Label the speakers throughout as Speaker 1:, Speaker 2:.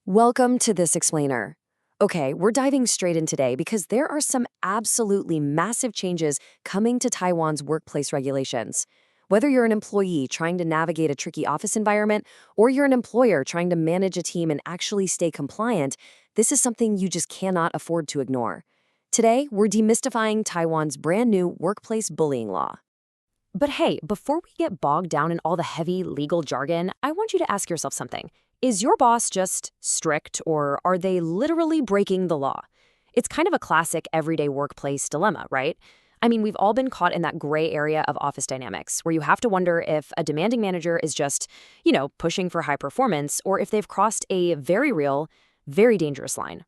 Speaker 1: Welcome to This Explainer. Okay, we're diving straight in today because there are some absolutely massive changes coming to Taiwan's workplace regulations. Whether you're an employee trying to navigate a tricky office environment or you're an employer trying to manage a team and actually stay compliant, this is something you just cannot afford to ignore. Today, we're demystifying Taiwan's brand new workplace bullying law. But hey, before we get bogged down in all the heavy legal jargon, I want you to ask yourself something. Is your boss just strict, or are they literally breaking the law? It's kind of a classic everyday workplace dilemma, right? I mean, we've all been caught in that gray area of office dynamics, where you have to wonder if a demanding manager is just, pushing for high performance, or if they've crossed a very real, very dangerous line.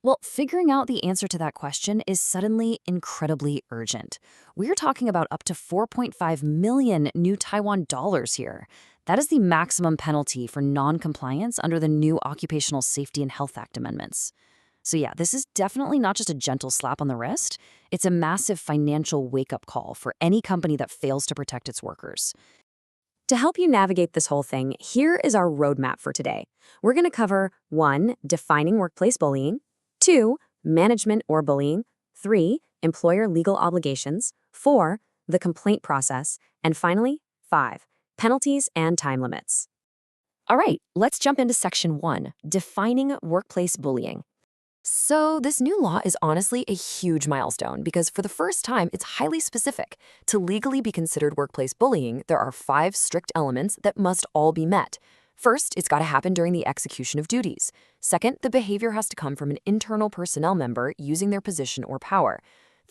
Speaker 1: Well, figuring out the answer to that question is suddenly incredibly urgent. We're talking about up to 4.5 million new Taiwan dollars here. That is the maximum penalty for non-compliance under the new Occupational Safety and Health Act amendments. So yeah, this is definitely not just a gentle slap on the wrist. It's a massive financial wake-up call for any company that fails to protect its workers. To help you navigate this whole thing, here is our roadmap for today. We're going to cover 1. Defining workplace bullying, 2. Management or bullying, 3. Employer legal obligations, 4. The complaint process, and finally, 5. Penalties and time limits. All right, let's jump into Section 1, Defining Workplace Bullying. So this new law is honestly a huge milestone because for the first time, it's highly specific. To legally be considered workplace bullying, there are 5 strict elements that must all be met. First, it's got to happen during the execution of duties. Second, the behavior has to come from an internal personnel member using their position or power.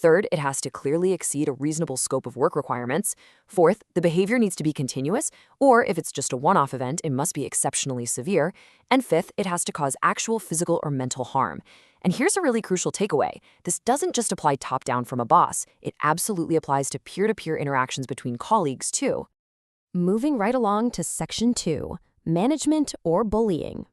Speaker 1: Third, it has to clearly exceed a reasonable scope of work requirements. Fourth, the behavior needs to be continuous, or if it's just a one-off event, it must be exceptionally severe. And fifth, it has to cause actual physical or mental harm. And here's a really crucial takeaway. This doesn't just apply top-down from a boss. It absolutely applies to peer-to-peer interactions between colleagues, too. Moving right along to Section 2. Management or bullying.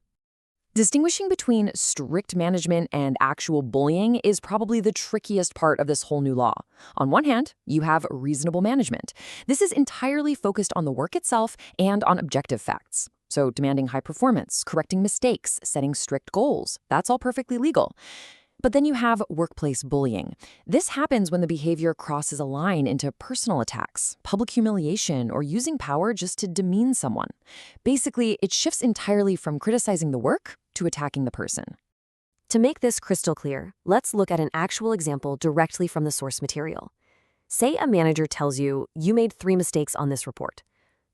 Speaker 1: Distinguishing between strict management and actual bullying is probably the trickiest part of this whole new law. On one hand, you have reasonable management. This is entirely focused on the work itself and on objective facts. So demanding high performance, correcting mistakes, setting strict goals, that's all perfectly legal. But then you have workplace bullying. This happens when the behavior crosses a line into personal attacks, public humiliation, or using power just to demean someone. Basically, it shifts entirely from criticizing the work to attacking the person. To make this crystal clear, let's look at an actual example directly from the source material. Say a manager tells you, you made 3 mistakes on this report.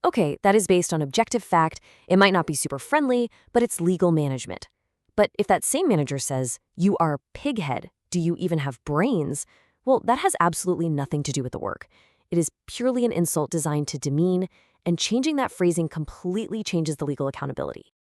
Speaker 1: Okay, that is based on objective fact. It might not be super friendly, but it's legal management. But if that same manager says, you are pighead, do you even have brains? Well, that has absolutely nothing to do with the work. It is purely an insult designed to demean, and changing that phrasing completely changes the legal accountability.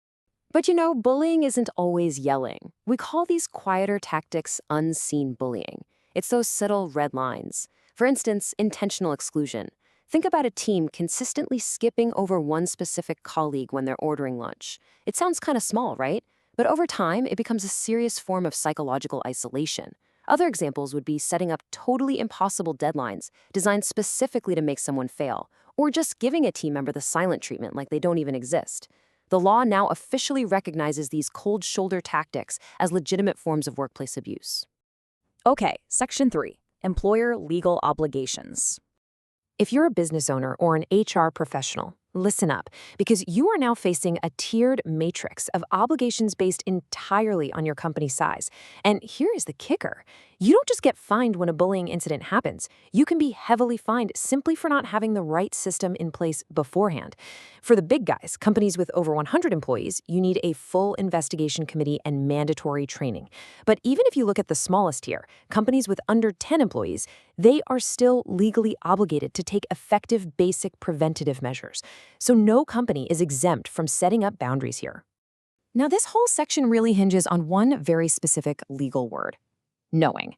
Speaker 1: But bullying isn't always yelling. We call these quieter tactics unseen bullying. It's those subtle red lines. For instance, intentional exclusion. Think about a team consistently skipping over one specific colleague when they're ordering lunch. It sounds kind of small, right? But over time, it becomes a serious form of psychological isolation. Other examples would be setting up totally impossible deadlines designed specifically to make someone fail, or just giving a team member the silent treatment like they don't even exist. The law now officially recognizes these cold shoulder tactics as legitimate forms of workplace abuse. Okay, Section 3, Employer Legal Obligations. If you're a business owner or an HR professional, listen up, because you are now facing a tiered matrix of obligations based entirely on your company size. And here is the kicker. You don't just get fined when a bullying incident happens. You can be heavily fined simply for not having the right system in place beforehand. For the big guys, companies with over 100 employees, you need a full investigation committee and mandatory training. But even if you look at the smallest tier, companies with under 10 employees, they are still legally obligated to take effective basic preventative measures. So no company is exempt from setting up boundaries here. Now, this whole section really hinges on one very specific legal word: knowing.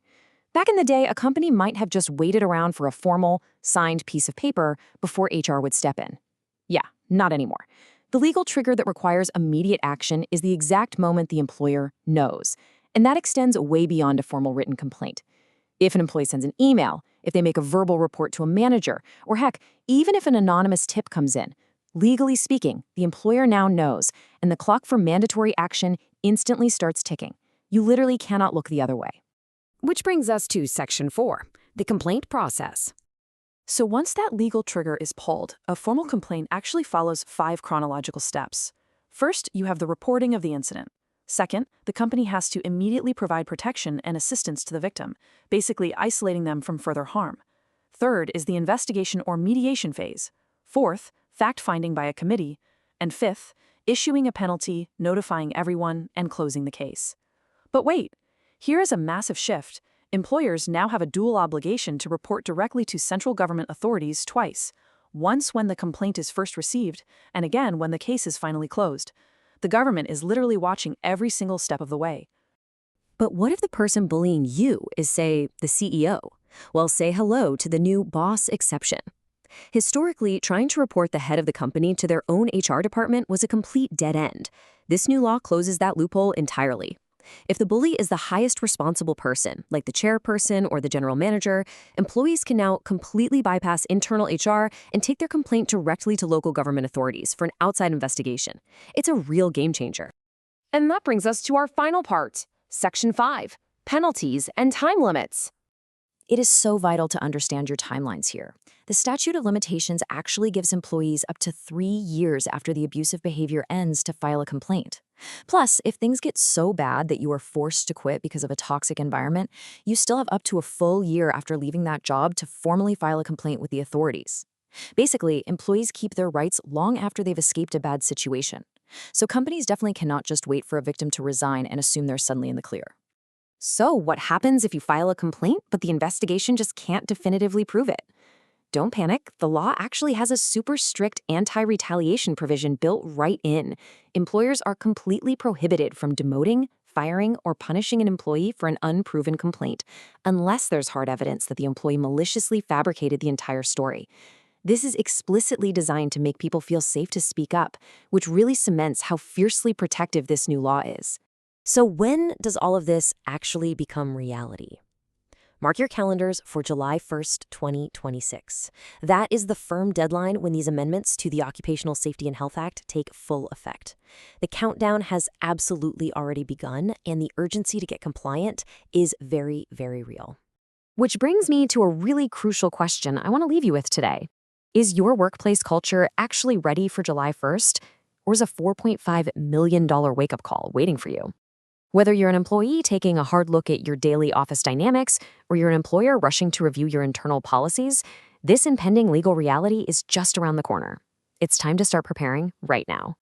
Speaker 1: Back in the day, a company might have just waited around for a formal, signed piece of paper before HR would step in. Yeah, not anymore. The legal trigger that requires immediate action is the exact moment the employer knows, and that extends way beyond a formal written complaint. If an employee sends an email, if they make a verbal report to a manager, or heck, even if an anonymous tip comes in, legally speaking, the employer now knows, and the clock for mandatory action instantly starts ticking. You literally cannot look the other way. Which brings us to Section 4, the complaint process.
Speaker 2: So once that legal trigger is pulled, a formal complaint actually follows 5 chronological steps. First, you have the reporting of the incident. Second, the company has to immediately provide protection and assistance to the victim, basically isolating them from further harm. Third is the investigation or mediation phase. Fourth, fact-finding by a committee. And fifth, issuing a penalty, notifying everyone, and closing the case. But wait, here is a massive shift. Employers now have a dual obligation to report directly to central government authorities twice, once when the complaint is first received, and again when the case is finally closed. The government is literally watching every single step of the way.
Speaker 1: But what if the person bullying you is, say, the CEO? Well, say hello to the new boss exception. Historically, trying to report the head of the company to their own HR department was a complete dead end. This new law closes that loophole entirely. If the bully is the highest responsible person, like the chairperson or the general manager, employees can now completely bypass internal HR and take their complaint directly to local government authorities for an outside investigation. It's a real game changer. And that brings us to our final part, Section 5, penalties and time limits. It is so vital to understand your timelines here. The statute of limitations actually gives employees up to 3 years after the abusive behavior ends to file a complaint. Plus, if things get so bad that you are forced to quit because of a toxic environment, you still have up to a full year after leaving that job to formally file a complaint with the authorities. Basically, employees keep their rights long after they've escaped a bad situation. So companies definitely cannot just wait for a victim to resign and assume they're suddenly in the clear. So what happens if you file a complaint, but the investigation just can't definitively prove it? Don't panic. The law actually has a super strict anti-retaliation provision built right in. Employers are completely prohibited from demoting, firing, or punishing an employee for an unproven complaint, unless there's hard evidence that the employee maliciously fabricated the entire story. This is explicitly designed to make people feel safe to speak up, which really cements how fiercely protective this new law is. So when does all of this actually become reality? Mark your calendars for July 1st, 2026. That is the firm deadline when these amendments to the Occupational Safety and Health Act take full effect. The countdown has absolutely already begun, and the urgency to get compliant is very, very real. Which brings me to a really crucial question I want to leave you with today. Is your workplace culture actually ready for July 1st? Or is a $4.5 million wake-up call waiting for you? Whether you're an employee taking a hard look at your daily office dynamics, or you're an employer rushing to review your internal policies, this impending legal reality is just around the corner. It's time to start preparing right now.